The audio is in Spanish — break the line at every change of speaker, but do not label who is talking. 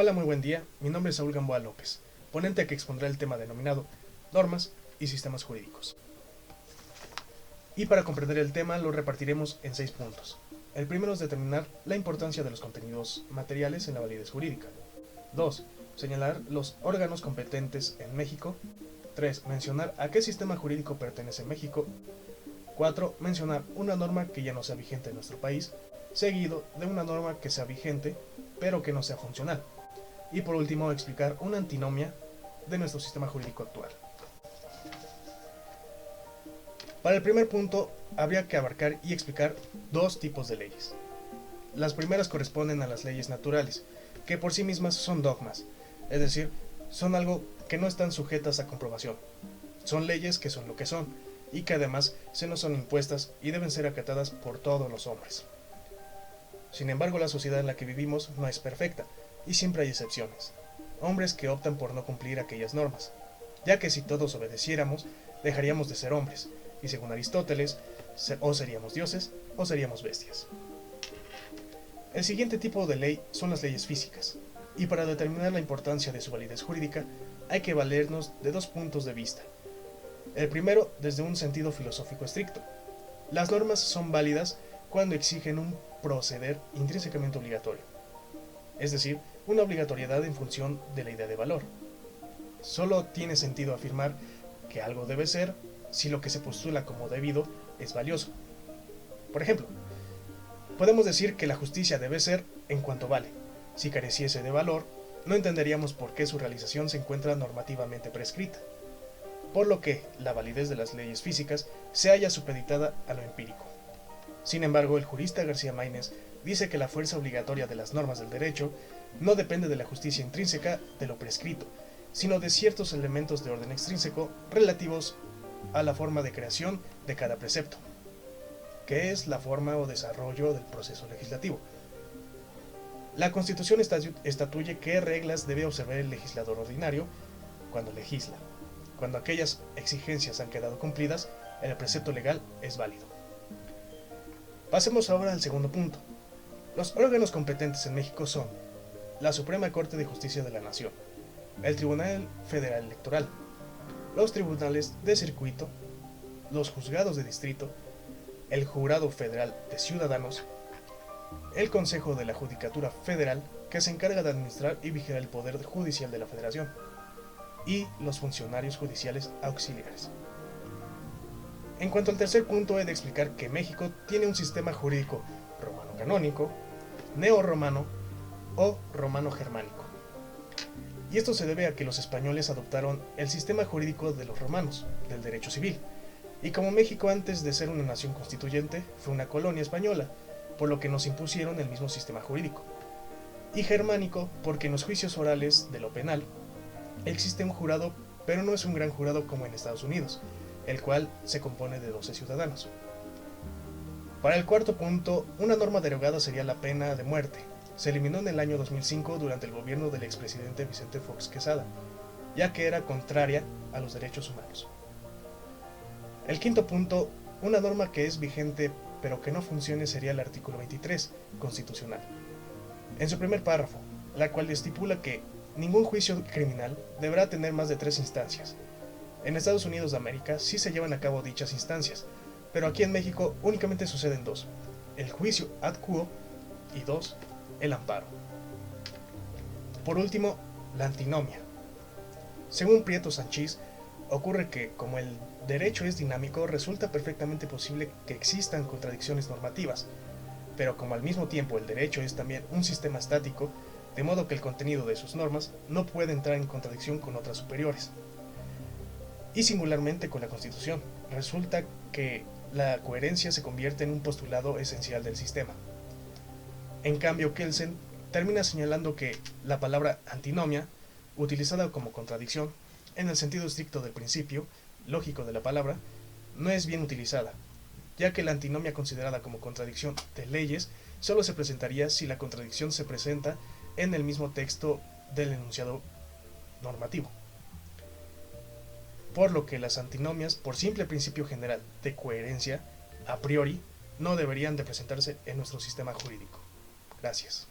Hola, muy buen día. Mi nombre es Saúl Gamboa López, ponente que expondrá el tema denominado normas y sistemas jurídicos. Y para comprender el tema lo repartiremos en 6 puntos. El primero es determinar la importancia de los contenidos materiales en la validez jurídica. 2. Señalar los órganos competentes en México. 3. Mencionar a qué sistema jurídico pertenece México. 4. Mencionar una norma que ya no sea vigente en nuestro país, seguido de una norma que sea vigente, pero que no sea funcional. Y por último, explicar una antinomia de nuestro sistema jurídico actual. Para el primer punto, habría que abarcar y explicar dos tipos de leyes. Las primeras corresponden a las leyes naturales, que por sí mismas son dogmas, es decir, son algo que no están sujetas a comprobación. Son leyes que son lo que son, y que además se nos son impuestas y deben ser acatadas por todos los hombres. Sin embargo, la sociedad en la que vivimos no es perfecta, y siempre hay excepciones. Hombres que optan por no cumplir aquellas normas, ya que si todos obedeciéramos, dejaríamos de ser hombres, y según Aristóteles, o seríamos dioses o seríamos bestias. El siguiente tipo de ley son las leyes físicas, y para determinar la importancia de su validez jurídica hay que valernos de dos puntos de vista. El primero, desde un sentido filosófico estricto. Las normas son válidas cuando exigen un proceder intrínsecamente obligatorio, es decir, una obligatoriedad en función de la idea de valor. Solo tiene sentido afirmar que algo debe ser si lo que se postula como debido es valioso. Por ejemplo, podemos decir que la justicia debe ser en cuanto vale. Si careciese de valor, no entenderíamos por qué su realización se encuentra normativamente prescrita, por lo que la validez de las leyes físicas se halla supeditada a lo empírico. Sin embargo, el jurista García Maínez dice que la fuerza obligatoria de las normas del derecho no depende de la justicia intrínseca de lo prescrito, sino de ciertos elementos de orden extrínseco relativos a la forma de creación de cada precepto, que es la forma o desarrollo del proceso legislativo. La Constitución estatuye qué reglas debe observar el legislador ordinario cuando legisla. Cuando aquellas exigencias han quedado cumplidas, el precepto legal es válido. Pasemos ahora al segundo punto. Los órganos competentes en México son la Suprema Corte de Justicia de la Nación, el Tribunal Federal Electoral, los tribunales de circuito, los juzgados de distrito, el Jurado Federal de Ciudadanos, el Consejo de la Judicatura Federal, que se encarga de administrar y vigilar el poder judicial de la Federación, y los funcionarios judiciales auxiliares. En cuanto al tercer punto, he de explicar que México tiene un sistema jurídico romano canónico, neorromano o romano germánico. Y esto se debe a que los españoles adoptaron el sistema jurídico de los romanos, del derecho civil, y como México antes de ser una nación constituyente fue una colonia española, por lo que nos impusieron el mismo sistema jurídico. Y germánico porque en los juicios orales de lo penal existe un jurado, pero no es un gran jurado como en Estados Unidos, el cual se compone de 12 ciudadanos. Para el cuarto punto, una norma derogada sería la pena de muerte. Se eliminó en el año 2005 durante el gobierno del expresidente Vicente Fox Quesada, ya que era contraria a los derechos humanos. El quinto punto, una norma que es vigente pero que no funcione sería el artículo 23 constitucional. En su primer párrafo, la cual estipula que ningún juicio criminal deberá tener más de 3 instancias. En Estados Unidos de América sí se llevan a cabo dichas instancias, pero aquí en México únicamente suceden 2, el juicio ad quo y 2, el amparo. Por último, la antinomia. Según Prieto Sanchís, ocurre que, como el derecho es dinámico, resulta perfectamente posible que existan contradicciones normativas, pero como al mismo tiempo el derecho es también un sistema estático, de modo que el contenido de sus normas no puede entrar en contradicción con otras superiores. Y singularmente con la Constitución, resulta que la coherencia se convierte en un postulado esencial del sistema. En cambio, Kelsen termina señalando que la palabra antinomia, utilizada como contradicción, en el sentido estricto del principio lógico de la palabra, no es bien utilizada, ya que la antinomia considerada como contradicción de leyes solo se presentaría si la contradicción se presenta en el mismo texto del enunciado normativo. Por lo que las antinomias, por simple principio general de coherencia, a priori, no deberían de presentarse en nuestro sistema jurídico. Gracias.